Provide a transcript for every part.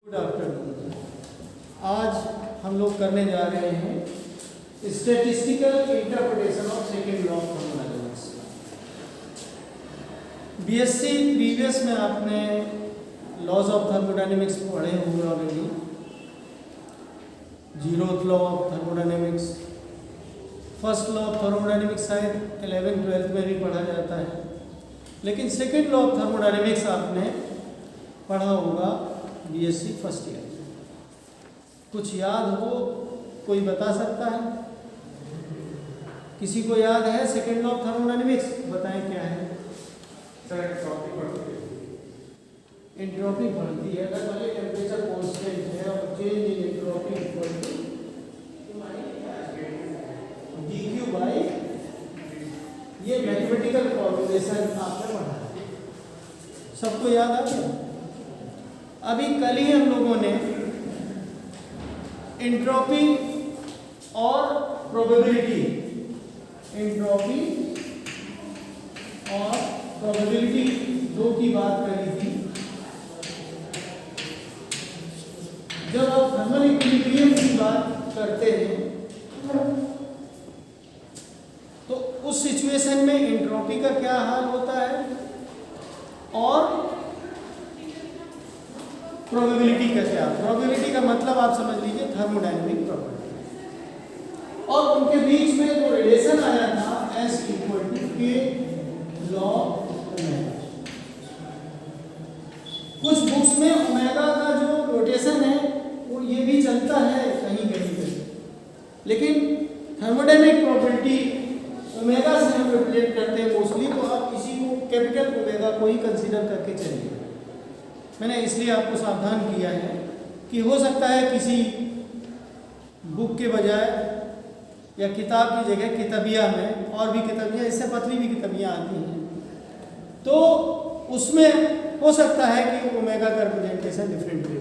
Good afternoon. आज हम लोग करने जा रहे हैं statistical interpretation of second law of thermodynamics. BSc previous में आपने लॉज ऑफ थर्मोडायनामिक्स पढ़े होंगे already. Zeroth law of thermodynamics, first law of thermodynamics शायद 11th-12th में भी पढ़ा जाता है, लेकिन सेकेंड लॉ ऑफ थर्मोडायनामिक्स आपने पढ़ा होगा बीएससी फर्स्ट ईयर। कुछ याद हो कोई बता सकता है? किसी को याद है सेकेंड लॉ ऑफ थर्मोडायनामिक्स? बताएं क्या है। एंट्रोपी बढ़ती है अगर मान टेम्परेचर कांस्टेंट है और change in entropy equal to dq by, ये मैथमेटिकल फॉर्मूलेशन आपने पढ़ा है, सबको याद आ गया। अभी कल ही हम लोगों ने एंट्रोपी और प्रोबेबिलिटी, एंट्रोपी और प्रोबेबिलिटी दो की बात करी थी। जब आप थर्मल इक्विलिब्रियम की बात करते हैं तो उस सिचुएशन में एंट्रोपी का क्या हाल होता है और प्रोबेबिलिटी का क्या। प्रोबेबिलिटी का मतलब आप समझ लीजिए थर्मोडायनेमिक प्रॉपर्टी, और उनके बीच में जो रिलेशन आया था S इक्वल टू के लॉग ओमेगा। कुछ बुक्स में ओमेगा का जो रोटेशन है वो ये भी चलता है कहीं कहीं, लेकिन थर्मोडायनेमिक प्रॉपर्टी ओमेगा से हम रिप्रेजेंट करते हैं मोस्टली, तो आप इसी को कैपिटल ओमेगा को ही कंसीडर करके चलिए। मैंने इसलिए आपको सावधान किया है कि हो सकता है किसी बुक के बजाय या किताब की जगह किताबिया में और भी किताबियाँ, इससे पतली भी किताबियाँ आती हैं, तो उसमें हो सकता है कि ओमेगा का रिप्रेजेंटेशन डिफरेंट हो।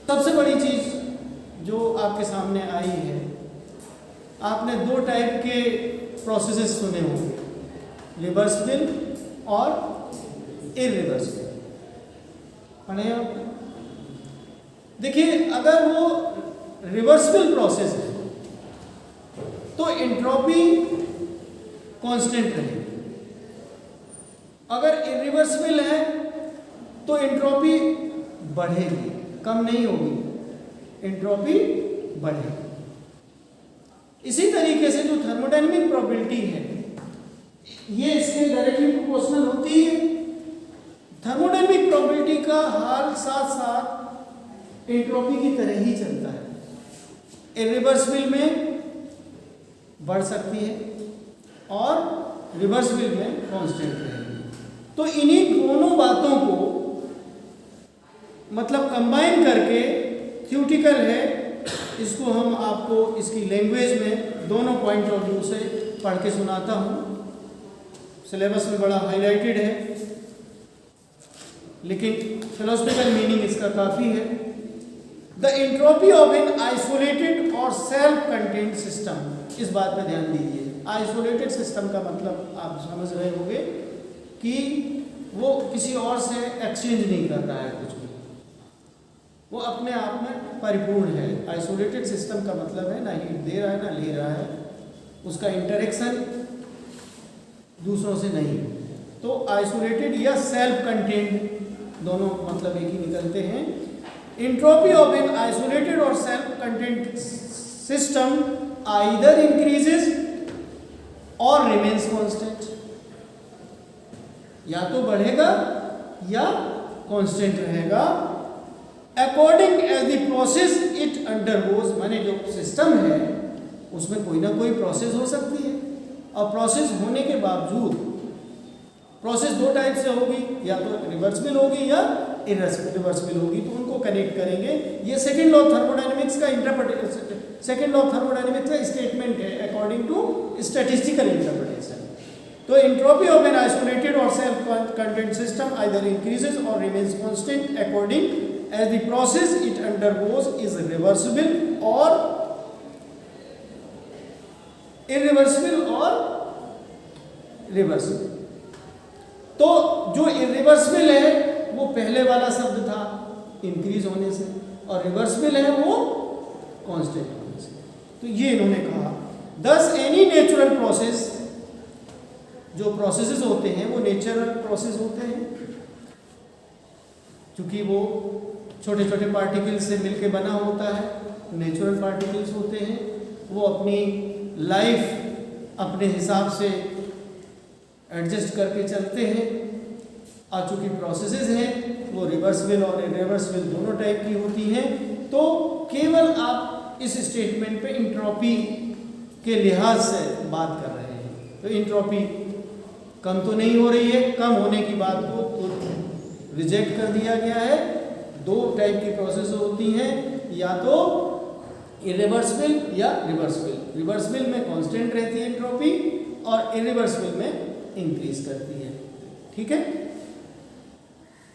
सबसे बड़ी चीज़ जो आपके सामने आई है, आपने दो टाइप के प्रोसेसेस सुने होंगे, रिवर्सिबल और इरिवर्सिबल। पढ़े आप? देखिए, अगर वो रिवर्सिबल प्रोसेस है तो एंट्रोपी कांस्टेंट रहेगी। अगर इरिवर्सिबल है तो एंट्रोपी बढ़ेगी, कम नहीं होगी, एंट्रोपी बढ़ेगी। इसी तरीके से जो थर्मोडायनेमिक प्रोबेबिलिटी है ये इसके डायरेक्टली प्रोपोर्शनल होती है। थर्मोडायनेमिक प्रोबेबिलिटी का हाल साथ साथ एंट्रोपी की तरह ही चलता है। इरिवर्सिबल में बढ़ सकती है और रिवर्सिबल में कांस्टेंट रहेगी। तो इन्हीं दोनों बातों को मतलब कंबाइन करके थ्योरेटिकल है, इसको हम आपको इसकी लैंग्वेज में दोनों पॉइंट ऑफ व्यू से पढ़ के सुनाता हूँ। सिलेबस में बड़ा हाईलाइटेड है, लेकिन फिलोसफिकल मीनिंग इसका काफ़ी है। The entropy of an isolated और सेल्फ कंटेन्ड सिस्टम, इस बात पर ध्यान दीजिए। आइसोलेटेड सिस्टम का मतलब आप समझ रहे होंगे कि वो किसी और से एक्सचेंज नहीं कर रहा है कुछ भी, वो अपने आप में परिपूर्ण है। आइसोलेटेड सिस्टम का मतलब है ना हीट दे रहा है ना ले रहा है, उसका इंटरेक्शन दूसरों से नहीं। तो आइसोलेटेड या सेल्फ कंटेन्ड दोनों मतलब एक ही निकलते हैं। एंट्रोपी ऑफ एन आइसोलेटेड और self contained system either increases और रिमेन्स कांस्टेंट, या तो बढ़ेगा या कांस्टेंट रहेगा according as the process it undergoes. माने जो सिस्टम है उसमें कोई ना कोई प्रोसेस हो सकती है, और प्रोसेस होने के बावजूद प्रोसेस दो टाइप से होगी, या तो रिवर्सिबल होगी या इरिवर्सिबल होगी, तो उनको कनेक्ट करेंगे। ये सेकेंड लॉ ऑफ थर्मोडायनेमिक्स का interpretation, second law of thermodynamics का स्टेटमेंट है अकॉर्डिंग टू स्टैटिस्टिकल इंटरप्रिटेशन। तो एंट्रोपी ऑफ एन आइसोलेटेड और self contained system either increases और remains constant according as the process it undergoes is reversible और irreversible और reversible. तो जो irreversible है वो पहले वाला शब्द था इंक्रीज होने से, और रिवर्सिबल है वो कांस्टेंट होने से। तो ये इन्होंने कहा, दस एनी नेचुरल प्रोसेस, जो प्रोसेसेस होते हैं वो नेचुरल प्रोसेस होते हैं, क्योंकि वो छोटे छोटे पार्टिकल्स से मिलके बना होता है, नेचुरल पार्टिकल्स होते हैं, वो अपनी लाइफ अपने हिसाब से एडजस्ट करके चलते हैं। और चूँकि प्रोसेसेस हैं वो रिवर्सिबल और इरिवर्सिबल दोनों टाइप की होती हैं। तो केवल आप इस स्टेटमेंट पे इंट्रॉपी के लिहाज से बात कर रहे हैं, तो इंट्रॉपी कम तो नहीं हो रही है, कम होने की बात को तो रिजेक्ट कर दिया गया है। दो टाइप की प्रोसेस होती हैं, या तो इरिवर्सिबल या रिवर्सिबल। रिवर्सिबल में कांस्टेंट रहती है एंट्रोपी, और इरिवर्सिबल में इंक्रीज करती है। ठीक है,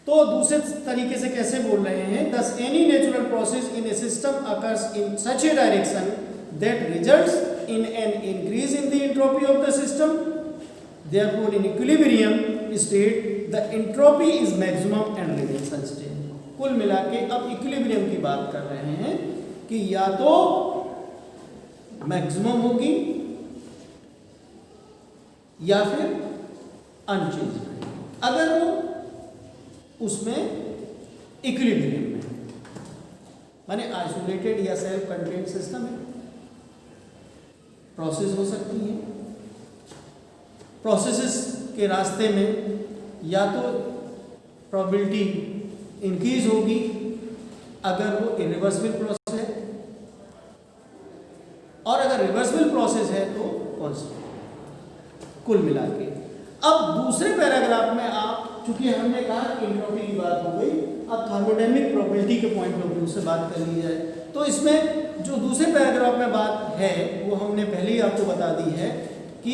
तो दूसरे तरीके से कैसे बोल रहे हैं, दस any natural process in A system occurs in such A direction that results in an increase in the entropy of the system, therefore in equilibrium state the entropy is maximum and remains unstable. कुल मिला के अब equilibrium की बात कर रहे हैं कि या तो मैक्सिमम होगी या फिर अनचेंज रहेगी, अगर वो उसमें इक्विलिब्रियम में, माने आइसोलेटेड या सेल्फ कंटेन्ड सिस्टम है। प्रोसेस हो सकती है, प्रोसेसेस के रास्ते में या तो प्रोबेबिलिटी इंक्रीज होगी अगर वो इरिवर्सिबल प्रोसेस है, और अगर रिवर्सिबल प्रोसेस है तो कांस्टेंट। कुल मिला के अब दूसरे पैराग्राफ में आप, चूंकि हमने कहा एंट्रोपी की बात हो गई, अब थर्मोडायनेमिक प्रोबेबिलिटी के पॉइंट ऑफ व्यू से बात कर ली जाए, तो इसमें जो दूसरे पैराग्राफ में बात है वो हमने पहले ही आपको बता दी है कि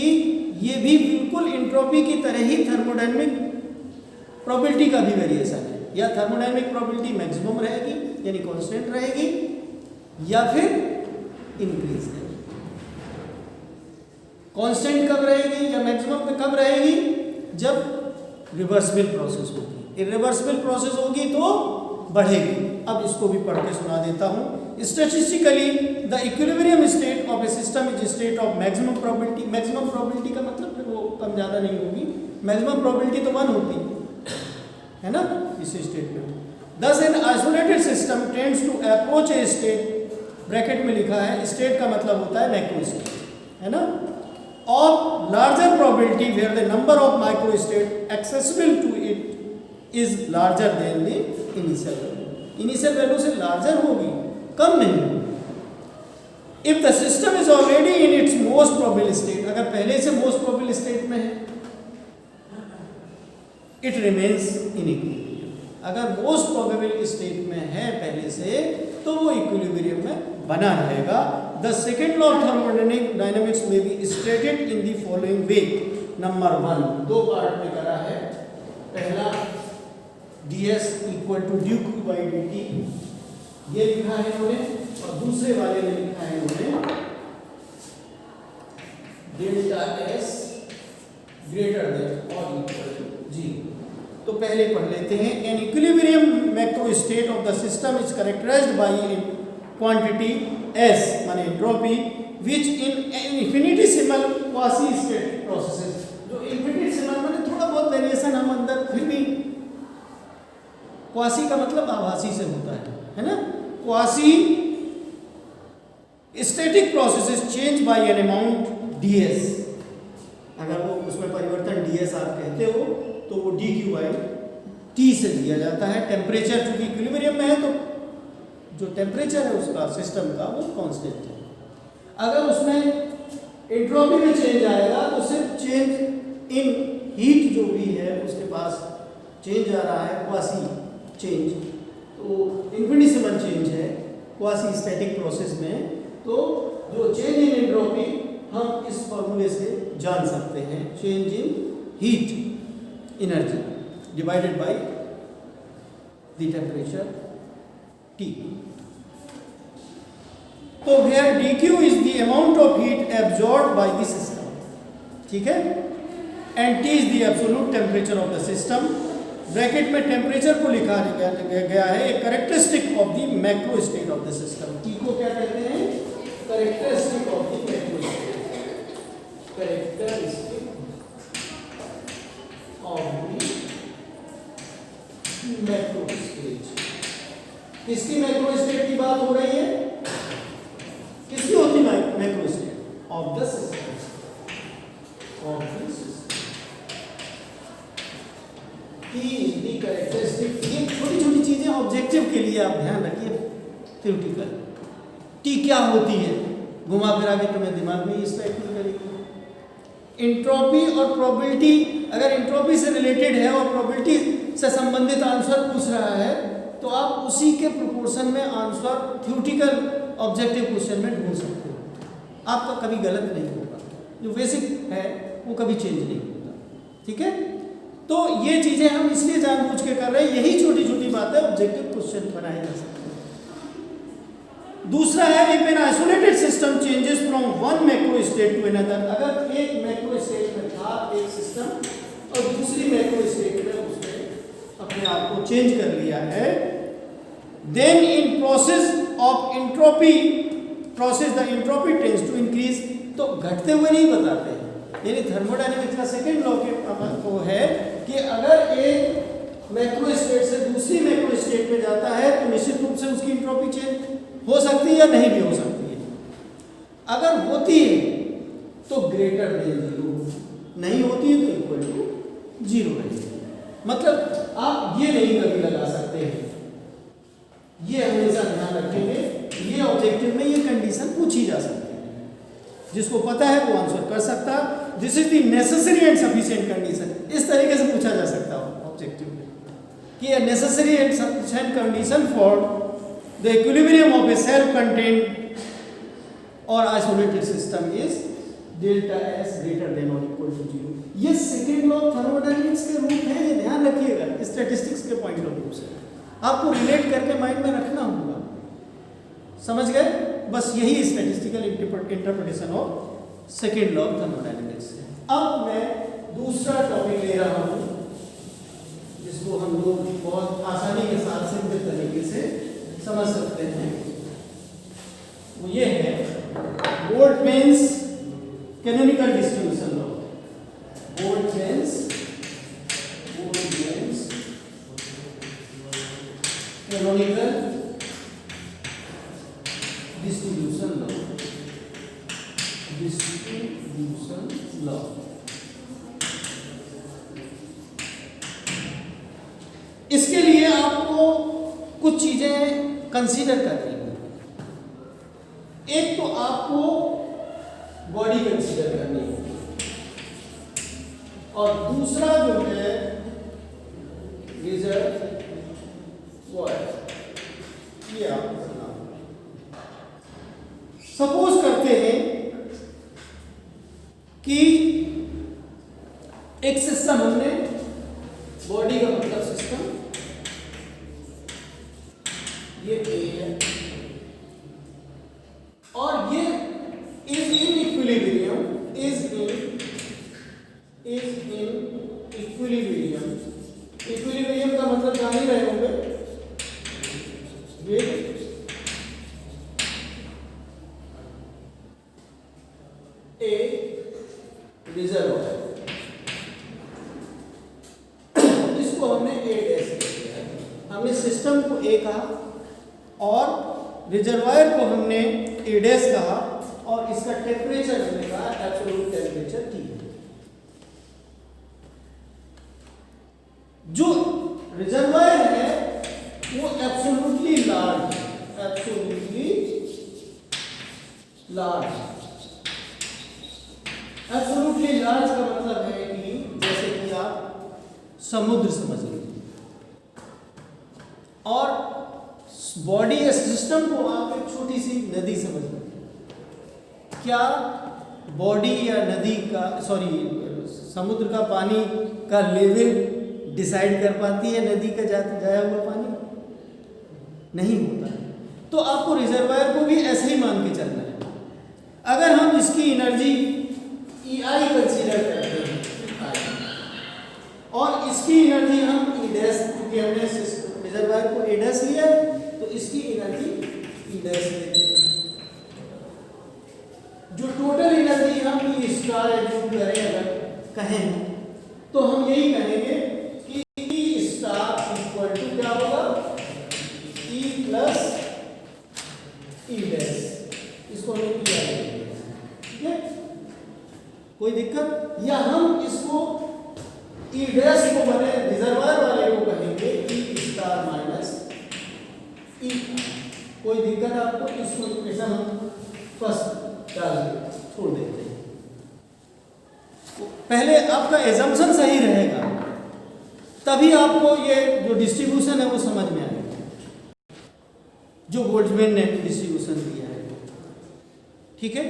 ये भी बिल्कुल एंट्रोपी की तरह ही थर्मोडायनेमिक प्रोबेबिलिटी का भी वेरिएशन है। या थर्मोडायनेमिक प्रोबेबिलिटी मैक्सिमम रहेगी यानी कांस्टेंट रहेगी, या फिर इंक्रीज रहेगी। कांस्टेंट कब रहेगी या मैक्सिमम पे कब रहेगी, जब रिवर्सिबल प्रोसेस होगी। इरिवर्सिबल प्रोसेस होगी तो बढ़ेगी। अब इसको भी पढ़ के सुना देता हूँ। Statistically the equilibrium state of A system is state of maximum probability. Maximum probability का मतलब फिर वो कम ज़्यादा नहीं होगी, मैक्सिमम प्रोबेबिलिटी तो 1 होती है ना इस स्टेट में। Thus an isolated system tends to approach a state, bracket में लिखा है स्टेट का मतलब होता है मैक्रो स्टेट, है ना, of larger probability where the number of microstate accessible to it is larger than the initial value. Initial value से larger होगी, कम नहीं होगी। If the system is already in its most probable state, अगर पहले से most probable state में है, it remains in equilibrium. अगर most probable state में है पहले से, तो वो equilibrium में बना रहेगा। The second law of thermodynamics may be stated in the following way. Number 1, दो पार्ट में करा है। पहला ds equal to dq by dt, ये लिखा है इन्होंने, और दूसरे वाले में लिखा है इन्होंने delta s greater than or equal to 0। तो पहले पढ़ लेते हैं। An equilibrium macro state of the system is characterized by quantity S माने entropy which in infinitesimal quasi state processes, जो infinitesimal माने थोड़ा बहुत वेरिएशन हम अंदर, फिर भी क्वासी का मतलब आभासी से होता है ना। Quasi static processes change bye an amount ds, अगर वो उसमें परिवर्तन ds आप कहते हो तो वो dq by t से दिया जाता है। टेम्परेचर चूंकि इक्विलिब्रियम में है तो जो टेम्परेचर है उसका सिस्टम का वो कांस्टेंट है। अगर उसमें एंट्रोपी में चेंज आएगा तो सिर्फ चेंज इन हीट जो भी है उसके पास चेंज आ रहा है, क्वासी चेंज, तो इन्फिनिटेसिमल चेंज है क्वासी स्टैटिक प्रोसेस में। तो जो चेंज इन एंट्रोपी हम इस फॉर्मूले से जान सकते हैं, change in heat energy divided by the temperature T। तो here dq is the amount of heat absorbed by the system, ठीक है, and T is the absolute temperature of the system bracket में टेम्परेचर को लिखा गया है, एक characteristic of the macro state of the system. T को क्या कहते हैं? Characteristic of the macro state, characteristic of the macro state. किसकी मैक्रो स्टेट की बात हो रही है? किसकी होती है macro state? Of the system, of the system. T is the characteristic। ये छोटी छोटी चीजें ऑब्जेक्टिव के लिए आप ध्यान रखिए, थ्योरेटिकल। T क्या होती है, घुमा फिरा के तुम्हें दिमाग में इस टाइप की करेगी। इंट्रोपी और प्रोबेबिलिटी, अगर इंट्रोपी से रिलेटेड है और प्रोबेबिलिटी से संबंधित आंसर पूछ रहा है तो आप उसी के प्रोपोर्शन में आंसर थ्योरेटिकल ऑब्जेक्टिव क्वेश्चन में ढूंढ सकते हो। आपका कभी गलत नहीं होगा, जो बेसिक है वो कभी चेंज नहीं होता। ठीक है, तो ये चीजें हम इसलिए जानबूझ के कर रहे हैं, यही छोटी छोटी बातें ऑब्जेक्टिव क्वेश्चन बनाए जा सकते हैं। दूसरा है, if an isolated system changes from one macro state to another. अगर एक मैक्रो स्टेट में था एक सिस्टम और दूसरी मैक्रो स्टेट में उसने अपने आप को चेंज कर लिया है, then in process of entropy process the entropy tends to increase. तो घटते हुए नहीं बताते हैं, यानी थर्मोडायनेमिक्स का सेकंड लॉ के को है कि अगर एक मैक्रो स्टेट से दूसरी मैक्रो स्टेट में जाता है तो निश्चित रूप से उसकी एंट्रोपी चेंज हो सकती है या नहीं भी हो सकती है। अगर होती है तो ग्रेटर देन जीरो, नहीं होती है तो इक्वल टू जीरो रहेगी। मतलब आप ये नहीं कभी लगा सकते हैं, ये हमेशा ध्यान रखेंगे। ये ऑब्जेक्टिव में ये कंडीशन पूछी जा सकती है, जिसको पता है वो आंसर कर सकता। This is the necessary and sufficient condition, इस तरीके से पूछा जा सकता है ऑब्जेक्टिव में कि necessary and sufficient condition for the equilibrium of a self contained और isolated system is delta S greater than और इक्वल टू जीरो। ये सेकेंड लॉ थर्मोडायनेमिक्स के रूप है, ये ध्यान रखिएगा। स्टैटिस्टिक्स के पॉइंट ऑफ व्यू से आपको रिलेट करके माइंड में रखना होगा, समझ गए? बस यही statistical interpretation of second law of thermodynamics है। अब मैं दूसरा टॉपिक ले रहा हूं जिसको हम लोग बहुत आसानी के साथ सिंपल तरीके से समझ सकते हैं। वो ये है Boltzmann's canonical distribution law. Boltzmann's canonical distribution law, distribution law. इसके लिए आपको कुछ चीजें कंसीडर करनी है। एक तो आपको बॉडी कंसीडर करनी है और दूसरा जो है रिजर्व ये आपको सुना। सपोज करते हैं कि एक सिस्टम हमने, बॉडी का मतलब सिस्टम, ये ए है और ये is in equilibrium, is in equilibrium. Equilibrium का मतलब जान ही रहे होंगे, ए रिजर्वायर, इसको हमने ए डैश किया है। हमने सिस्टम को ए कहा और रिजर्वायर को हमने ए डैश कहा और इसका टेम्परेचर हमने कहा एब्सोल्यूट टेम्परेचर टी। जो रिजर्वायर है वो absolutely large, absolutely large. Absolutely large का मतलब है कि जैसे कि आप समुद्र समझ लीजिए और बॉडी या सिस्टम को आप एक छोटी सी नदी समझ लीजिए। क्या बॉडी या नदी का, समुद्र का पानी का लेवल डिसाइड कर पाती है नदी का जाया हुआ पानी? नहीं होता है। तो आपको रिजर्वायर को भी ऐसे ही मान के चलना है। अगर हम इसकी एनर्जी EI कंसीडर करते हैं और इसकी एनर्जी हम E' ई डैश लेते हैं। जो टोटल एनर्जी हम ई स्टार एज्यूम करें, अगर कहें तो हम यही कहेंगे कि ई स्टार इक्वल टू क्या होगा, ई प्लस ई डैश। इसको हम किया लेंगे, ठीक है, कोई दिक्कत? या हम इसको ई डैश को बने रिजर्वायर वाले को कहेंगे ई स्टार माइनस ई। कोई दिक्कत आपको? इसको इक्वेशन हम फर्स्ट डाल छोड़ देते हैं। पहले आपका एजम्पशन सही रहेगा, तभी आपको ये जो डिस्ट्रीब्यूशन है वो समझ में आएगा, जो बोल्ट्जमैन ने डिस्ट्रीब्यूशन दिया है। ठीक है,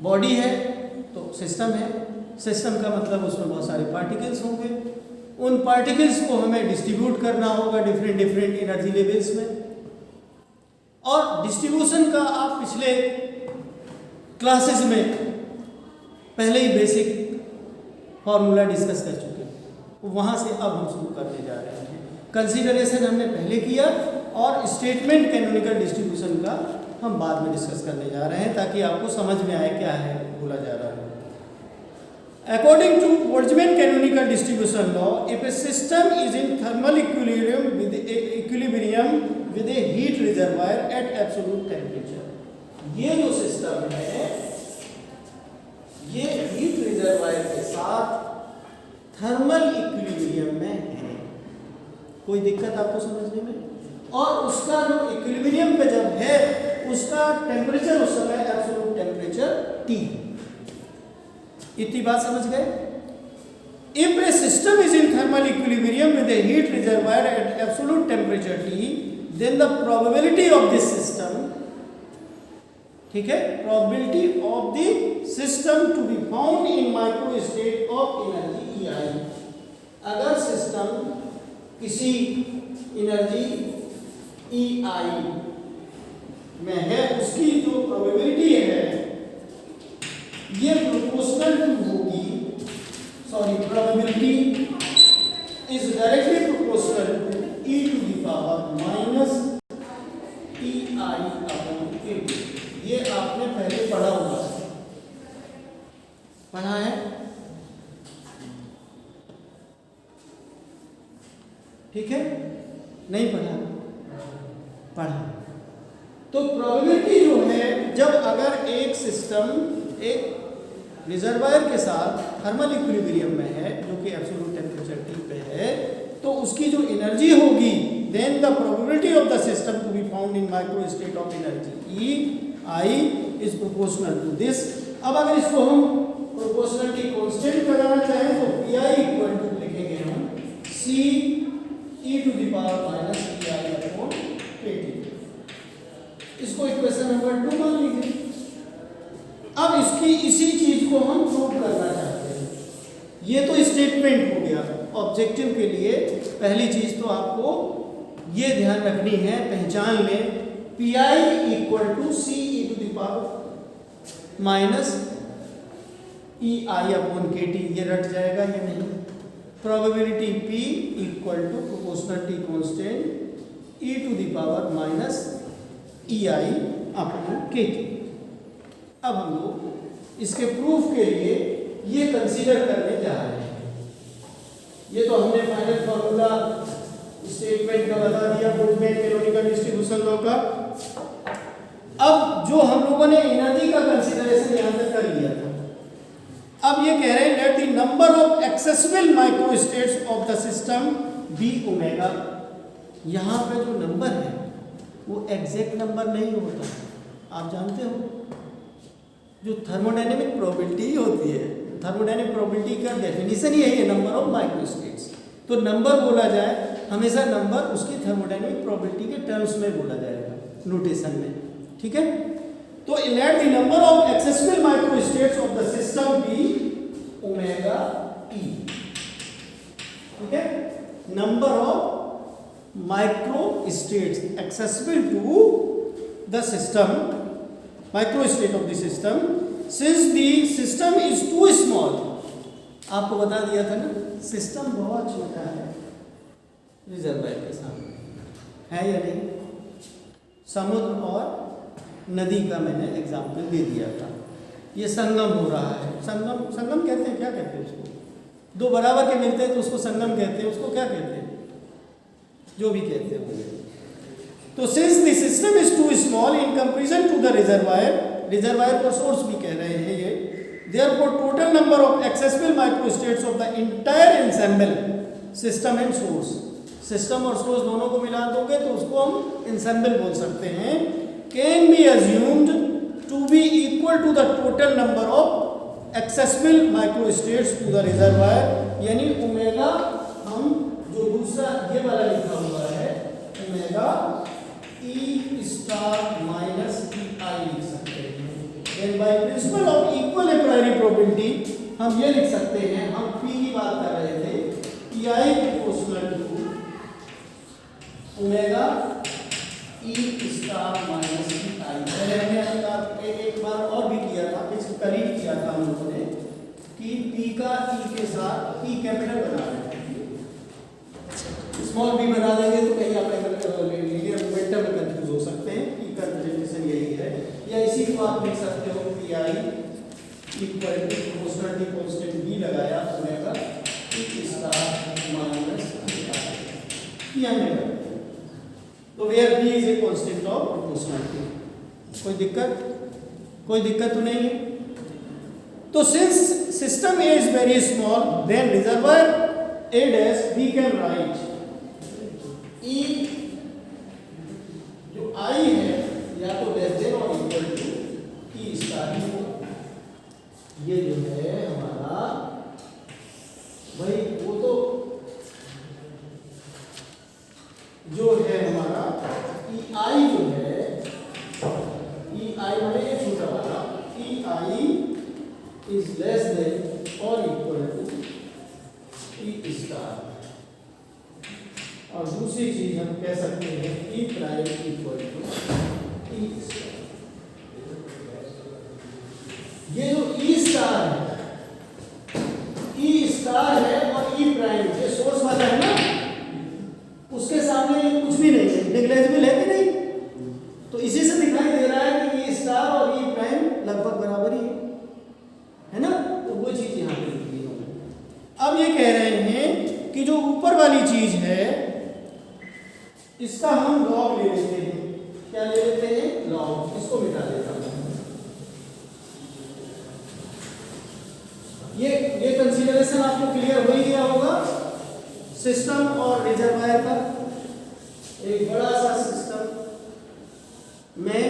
बॉडी है तो सिस्टम है, सिस्टम का मतलब उसमें बहुत सारे पार्टिकल्स होंगे, उन पार्टिकल्स को हमें डिस्ट्रीब्यूट करना होगा डिफरेंट एनर्जी लेवल्स में। और डिस्ट्रीब्यूशन का आप पिछले क्लासेस में पहले ही बेसिक फॉर्मूला डिस्कस कर चुके हैं, वहाँ से अब हम शुरू करने जा रहे हैं। कंसीडरेशन हमने पहले किया और स्टेटमेंट कैनोनिकल डिस्ट्रीब्यूशन का हम बाद में डिस्कस करने जा रहे हैं, ताकि आपको समझ में आए क्या है बोला जा रहा है। According to Boltzmann canonical distribution law, if a system is in thermal equilibrium with a heat reservoir at absolute temperature, ये जो सिस्टम है ये हीट रिजर्वायर के साथ थर्मल इक्विलिब्रियम में है। कोई दिक्कत आपको समझने में? और उसका जो इक्विलिब्रियम पे जब है उसका टेम्परेचर उस समय एब्सोल्यूट टेम्परेचर T। इतनी बात समझ गए? If a system is in thermal equilibrium with a heat reservoir at absolute temperature T, then the probability of this system, ठीक है, probability of the system to be found in micro state of energy EI, अगर system किसी energy EI में है, उसकी जो probability है ये प्रोपोर्शनल टू होगी, sorry, probability is directly proportional to e to the power minus EI upon k। ये आपने पहले पढ़ा होगा, पढ़ा है? ठीक है, नहीं पढ़ा? पढ़ा। तो प्रोबेबिलिटी जो है, जब अगर एक सिस्टम एक रिजर्वायर के साथ थर्मल इक्विलिब्रियम में है जो कि एब्सोल्यूट टेम्परेचर T पे है, तो उसकी जो एनर्जी होगी, then the probability of the system to be found in micro state of energy EI is proportional to this. अब अगर इसको हम प्रोपोर्शनलिटी कांस्टेंट लगाना चाहें तो PI इक्वल टू लिखेंगे हम C e to the power minus EI upon KT। इसको इक्वेशन नंबर 2 मान लीजिए। अब इसी चीज को हम प्रूव करना चाहते हैं। ये तो स्टेटमेंट हो गया। ऑब्जेक्टिव के लिए पहली चीज तो आपको ये ध्यान रखनी है, पहचान लें, PI equal to C e to the power minus EI upon KT। ये रट जाएगा या नहीं? Probability P equal to proportionality constant e to the power minus EI upon KT। अब हम लोग इसके प्रूफ के लिए ये कंसीडर करने जा रहे हैं। ये तो हमने फाइनल फॉर्मूला स्टेटमेंट का बता दिया, बोल्ट्जमैन कैनोनिकल डिस्ट्रीब्यूशन लॉ का। अब जो हम लोगों ने एनर्जी का कंसीडरेशन यहां तक कर लिया था, अब ये कह रहे हैं let the number of accessible micro states of the system be omega. यहां पे जो नंबर है वो एग्जैक्ट नंबर नहीं होता, आप जानते हो। जो थर्मोडायनेमिक प्रोबेबिलिटी होती है, थर्मोडायनेमिक प्रोबेबिलिटी का डेफिनेशन ही है नंबर ऑफ माइक्रो स्टेट्स। तो नंबर बोला जाए हमेशा नंबर उसकी थर्मोडायनेमिक प्रोबेबिलिटी के टर्म्स में बोला जाएगा, नोटेशन में, ठीक है। तो let the number of accessible micro states of the system be omega E, ठीक है। Number of micro states accessible to the system, micro state of the system, since the system is too small. आपको बता दिया था ना, system बहुत छोटा है रिजर्वायर के सामने, है या नहीं? समुद्र और नदी का मैंने एग्जाम्पल दे दिया था। ये संगम हो रहा है, संगम कहते हैं, क्या कहते हैं उसको, दो बराबर के मिलते हैं तो उसको संगम कहते हैं, उसको क्या कहते हैं, जो भी कहते हैं। तो since the system is too small in comparison to the reservoir को सोर्स भी कह रहे हैं ये, therefore total number of accessible microstates of the entire ensemble system and source, system और सोर्स दोनों को मिला दोगे तो उसको हम एंसेम्बल बोल सकते हैं, can be assumed to be equal to the total number of accessible microstates to the reservoir, यानी ओमेगा हम जो दूसरा ये वाला लिखा हुआ है omega E star minus I लिख सकते हैं। Then by principle of equal a priori probability हम ये लिख सकते हैं, हम पी की बात कर रहे थे, P I proportional to omega E star minus E I. पहले हमने एक बार और भी किया था, इसके करीब किया था हम लोगों ने कि पी का ई के साथ पी कैपिटल बना देंगे, स्मॉल पी बना देंगे तो कहीं आप लीनियर मोमेंटम में कंफ्यूज हो सकते हैं। पी का रिप्रेजेंटेशन यही है, या इसी को आप लिख सकते हो P I equal to proportional constant B लगाया omega E star minus E I, ये हमने तो where B is a constant of proportionality. कोई दिक्कत तो नहीं है। तो since system A is very small then reservoir A dash we can write E जो आई है या तो लेस देन और इक्वल टू ई स्टार ही होगा। ये जो है हमारा भाई वो तो जो है हमारा ई आई जो है, ई आई माने ये छोटा वाला E I is less than और इक्वल टू ई स्टार, और दूसरी चीज हम कह सकते हैं E prime equal to E star. ये जो ई स्टार है और ई प्राइम ये सोर्स वाला है ना, उसके सामने कुछ भी नहीं है, नेग्लिजिबल है कि नहीं, तो इसी से दिखाई दे रहा है कि ई स्टार और ई प्राइम लगभग बराबर ही है ना, तो वो चीज यहाँ पे लिखी है। अब ये कह रहे हैं कि जो ऊपर वाली चीज है इसका हम लॉग ले लेते हैं, क्या ले लेते हैं, लॉग, इसको मिटा देता हूं। ये कंसीडरेशन आपको क्लियर हो ही गया होगा। सिस्टम और रिजर्वायर का एक बड़ा सा सिस्टम में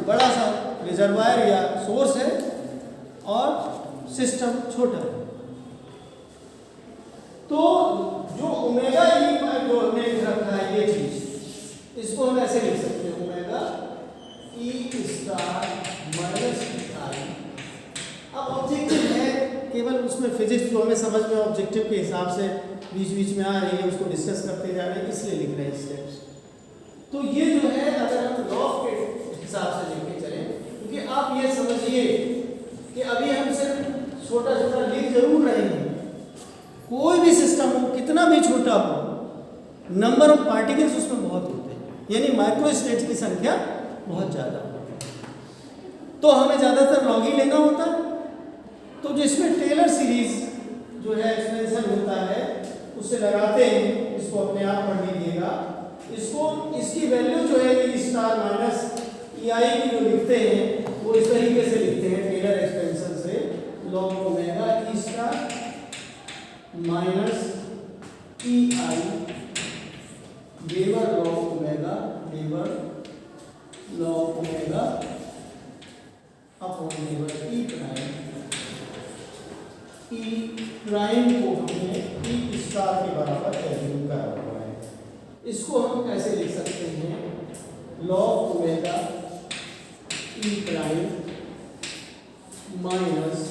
बड़ा सा रिजर्वायर या सोर्स है और सिस्टम छोटा है। तो जो ओमेगा ई जो हमने रखा है ये चीज, इसको हम ऐसे लिख सकते हैं ओमेगा ई स्टार माइनस आई। अब ऑब्जेक्टिव है केवल उसमें फिजिक्स जो हमें समझ में ऑब्जेक्टिव के हिसाब से बीच बीच में आ रही है उसको डिस्कस करते जा रहे हैं, इसलिए लिख रहे हैं स्टेप्स। तो ये जो है अगर हम लॉग के हिसाब से लेके चलें, क्योंकि आप ये समझिए कि अभी हम सिर्फ छोटा छोटा लिख जरूर रहे हैं, कोई भी सिस्टम हो कितना भी छोटा हो, नंबर ऑफ पार्टिकल्स उसमें बहुत होते हैं, यानी माइक्रोस्टेट्स की संख्या बहुत ज़्यादा होती है, तो हमें ज़्यादातर लॉग ही लेना होता है। तो जिसमें टेलर सीरीज जो है एक्सपेंशन होता है उससे लगाते हैं, इसको अपने आप पढ़ लीजिएगा। इसको इसकी वैल्यू जो है ई स्टार माइनस ई आई की जो लिखते हैं वो इस तरीके से लिखते हैं टेलर एक्सपेंशन से, log omega E star minus E I वेवर लॉग ओमेगा अपॉन वेवर ई प्राइम को हमने ई स्टार के बराबर एज्यूम करा हुआ है। इसको हम ऐसे लिख सकते हैं log omega E prime minus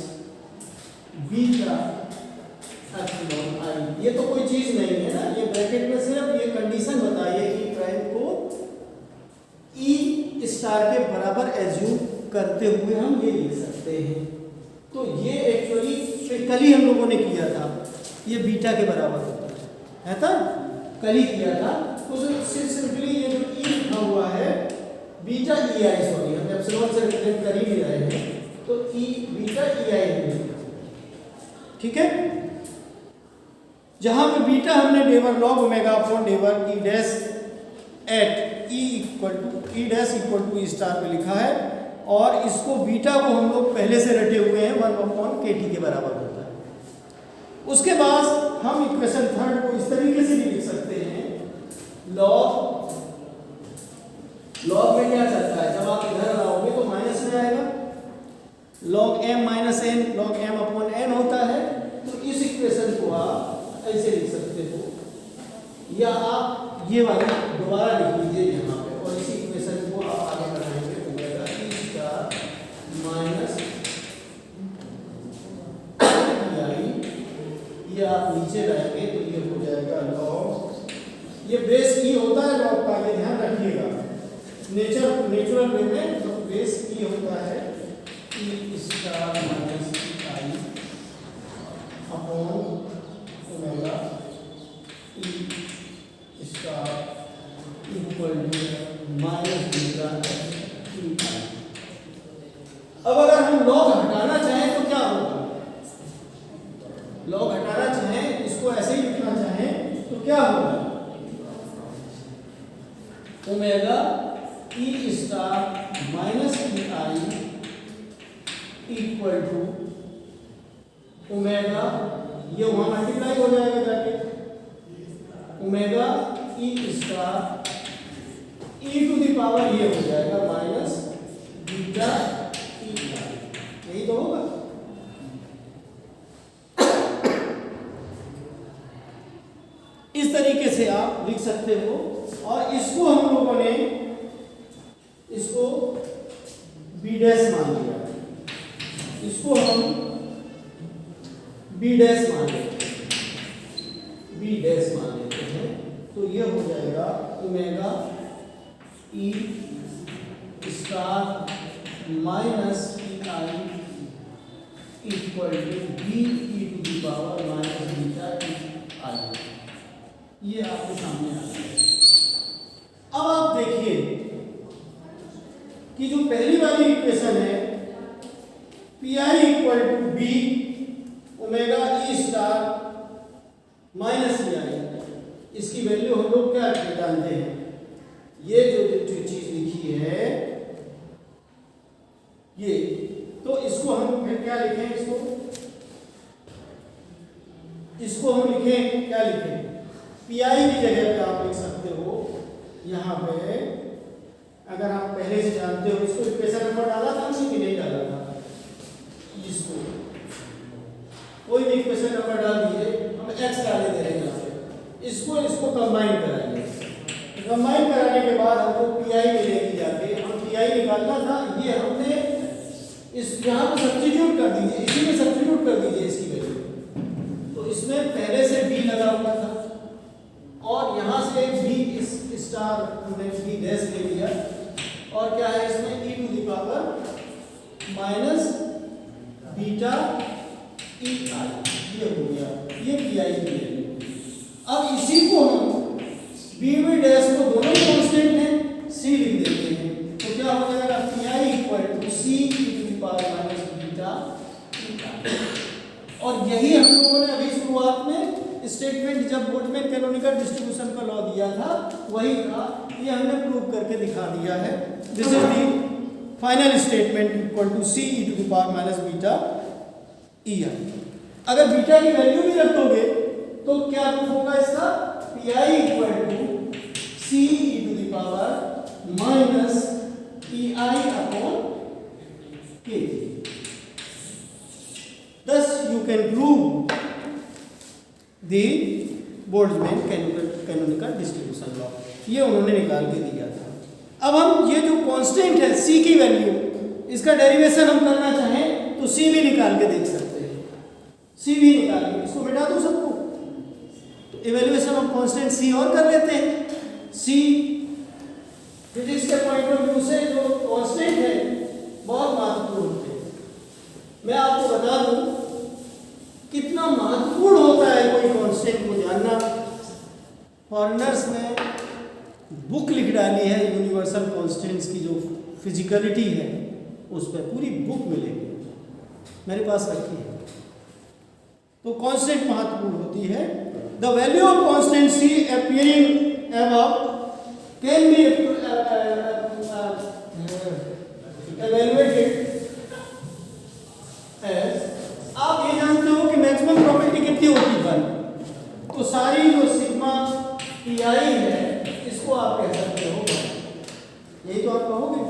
beta epsilon i. ये तो कोई चीज नहीं है ना, ये ब्रैकेट में सिर्फ ये कंडीशन बताइए ई प्राइम को ई स्टार के बराबर एज्यूम करते हुए हम ये लिख सकते हैं। तो ये एक्चुअली कल ही हम लोगों ने किया था, ये बीटा के बराबर होता है था, कल ही किया था। तो सिंपली ये जो ई लिखा बीटा ई आई, सॉरी हम एप्सिलॉन से रिप्रेजेंट कर ही नहीं रहे हैं, तो ई बीटा ई आई, ठीक है। जहां पे बीटा हमने डेवर लॉग ओमेगा अपॉन डेवर E dash at E equal to E star पे लिखा है, और इसको बीटा को हम लोग पहले से रटे हुए हैं 1/kt के बराबर होता है। उसके बाद हम इक्वेशन थर्ड को इस तरीके से भी लिख सकते हैं, लॉग में क्या चलता है, जब आप इधर लाओगे तो माइनस में आएगा, log m minus n log m upon n होता है। तो इस इक्वेशन को आप ऐसे लिख सकते हो, या आप ये वाली दोबारा लिख लीजिए यहाँ पे, और इसी इक्वेशन को आप आगे बढ़ाएंगे ओमेगा ई स्टार माइनस ये आप नीचे लाएंगे तो ये हो जाएगा लॉग, ये बेस ई होता है लॉग का, ये ध्यान रखिएगा, नेचुरल वे में तो बेस ई होता है E star minus I upon omega E star equal to minus beta E I. अब अगर हम लॉग हटाना चाहें तो क्या होगा, लॉग हटाना चाहें, इसको ऐसे ही लिखना चाहें तो क्या होगा, omega E star minus E I equal to omega, ये वहां मल्टीप्लाई हो जाएगा जाके, omega E star E to the power ये हो जाएगा माइनस बीटा ई आई, यही तो होगा। इस तरीके से आप लिख सकते हो, और इसको हम लोगों ने इसको बी डैश मान लिया, इसको हम बी डैश मान लेते हैं, बी डैश मान लेते हैं, तो ये हो जाएगा omega E star minus E I equal to B E to the power minus beta E I, ये आपके सामने आ गया। अब आप देखिए कि जो पहली वाली इक्वेशन है P I equal to B omega E star minus E I, इसकी वैल्यू हम लोग क्या जानते हैं, ये जो चीज लिखी है ये, तो इसको हम फिर क्या लिखें, इसको हम लिखें, क्या लिखें, पी आई की जगह पे आप लिख सकते हो यहाँ पे, अगर आप पहले से जानते हो, इसको इक्वेशन नंबर डाला था हमने कि नहीं डाला था, इसको कोई भी इक्वेशन नंबर डाल दीजिए, हम x डाले दे रहे हैं यहाँ पे, इसको कंबाइन कराएंगे, कंबाइन कराने के बाद हमको पी आई मिलेगी, जाके हम पी आई निकालना था, ये हमने इस यहाँ पे सब्स्टिट्यूट कर दीजिए, इसी में सब्स्टिट्यूट कर दीजिए इसकी वैल्यू, तो इसमें पहले से b लगा हुआ था, और यहाँ से b स्टार हमने b डैश ले लिया, और क्या है इसमें e to the power minus beta E I, ये हो गया, ये पी आई की वैल्यू। अब इसी को हम बी वी डैश को दोनों कांस्टेंट हैं, सी लिख देते हैं, तो क्या हो जाएगा P I equal to C E to the power minus beta E I. और यही हम लोगों ने अभी शुरुआत में स्टेटमेंट जब बोल्ट्जमैन कैनोनिकल डिस्ट्रीब्यूशन का लॉ दिया था वही था, ये हमने प्रूव करके दिखा दिया है। This is the final statement equal to C E to the power minus beta E I. अगर बीटा की वैल्यू भी रख दोगे तो क्या प्रूफ होगा इसका, P I equal to C E to the power minus E I upon K. Thus you can prove the Boltzmann canonical distribution law, ये उन्होंने निकाल के दिया था। अब हम ये जो कांस्टेंट है c की वैल्यू, इसका डेरिवेशन हम करना चाहें तो c भी निकाल के देख सकते हैं, c भी निकाल के, इसको मिटा दो सबको, तो इवैल्यूएशन ऑफ कांस्टेंट c और कर लेते हैं। c फिजिक्स के पॉइंट ऑफ व्यू से जो कांस्टेंट है बहुत महत्वपूर्ण होते हैं। मैं आपको बता दूं कितना महत्वपूर्ण होता है कोई कांस्टेंट को जानना। फॉरेनर्स में बुक लिख डाली है यूनिवर्सल कांस्टेंट्स की, जो फिजिकलिटी है उस पर पूरी बुक मिलेगी, मेरे पास रखी है। तो कांस्टेंट महत्वपूर्ण होती है। The value of constancy appearing above can be evaluated as, आप ये जानते हो कि मैक्सिमम प्रोबेबिलिटी कितनी होती है, तो सारी जो सिग्मा पी आई है इसको आप कह सकते हो, यही तो आप कहोगे।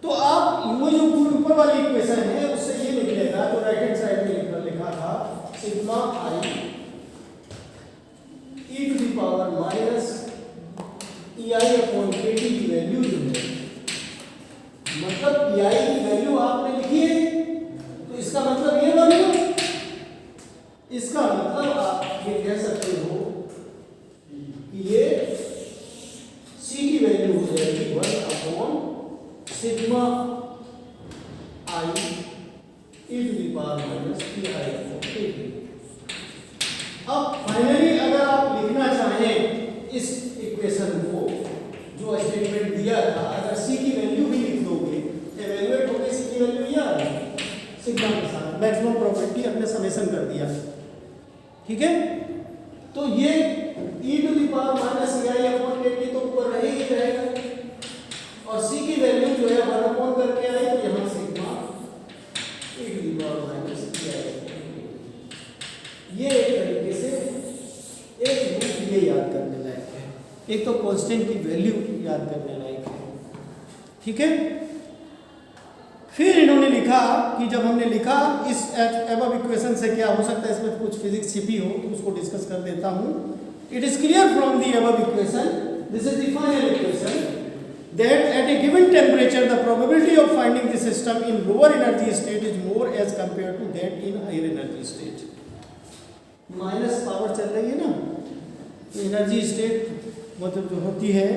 तो आप वो जो ऊपर वाली इक्वेशन है उससे ये निकलेगा, तो राइट हैंड साइड में लिखा था sigma I E to the power minus E I upon K T की वैल्यू जो है, मतलब पी आई की वैल्यू आपने लिखी है, तो इसका मतलब ये बनेगा, इसका मतलब आप ये कह सकते हो कि ये सी की वैल्यू हो जाएगी 1 upon sigma I E to the power minus P I upon K T. अब फाइनली अगर आप लिखना चाहें इस इक्वेशन को, जो स्टेटमेंट दिया था, अगर सी की वैल्यू भी लिख दोगे, एवेल्युएट होगी सी की वैल्यू या सिग्मा के साथ मैक्सिमम प्रोबेबिलिटी अपने समेशन कर दिया, ठीक है। तो ये e to the power minus E I upon K T तो ऊपर रह ही रहेगा, और c की वैल्यू जो है 1 अपॉन करके आई, तो यहाँ sigma e to the power minus E I upon K T. ये एक तरीके से एक रूप ये याद करने लायक है, एक तो कांस्टेंट की वैल्यू याद करने लायक है, ठीक है। फिर इन्होंने लिखा कि जब हमने लिखा इस एबव इक्वेशन से क्या हो सकता है, इसमें कुछ फिजिक्स छिपी हो तो उसको डिस्कस कर देता हूँ। It is clear from the above equation, this is the final equation, that at a given temperature the probability of finding the system in lower energy state is more as compared to that in higher energy state। Minus power चल रही है ना, तो energy state मतलब जो होती है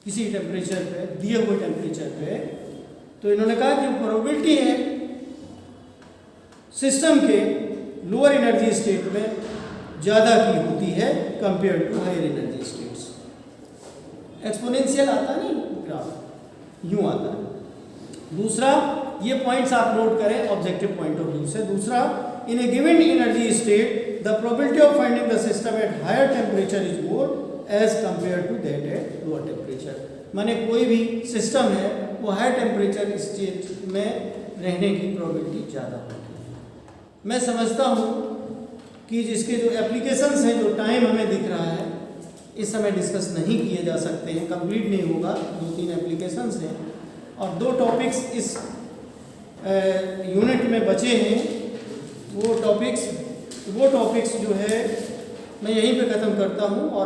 किसी टेम्परेचर पे, दिए हुए टेम्परेचर पे, तो इन्होंने कहा कि प्रोबेबिलिटी है सिस्टम के लोअर एनर्जी स्टेट में ज़्यादा की होती है compare to higher energy states. Exponential आता नहीं ग्राफ, यूं आता है। दूसरा, ये पॉइंट्स आप नोट करें ऑब्जेक्टिव पॉइंट ऑफ व्यू से। दूसरा, in a given energy state the probability of finding the system at higher temperature is more as compare to that at lower temperature. माने कोई भी सिस्टम है वो हाई टेम्परेचर स्टेट में रहने की प्रोबेबिलिटी ज़्यादा होती है। मैं समझता हूँ कि जिसके जो एप्लीकेशंस हैं, जो टाइम हमें दिख रहा है, इस समय डिस्कस नहीं किए जा सकते हैं, कंप्लीट नहीं होगा। 2-3 एप्लीकेशंस हैं और 2 टॉपिक्स इस यूनिट में बचे हैं। वो टॉपिक्स जो है मैं यहीं पे ख़त्म करता हूँ और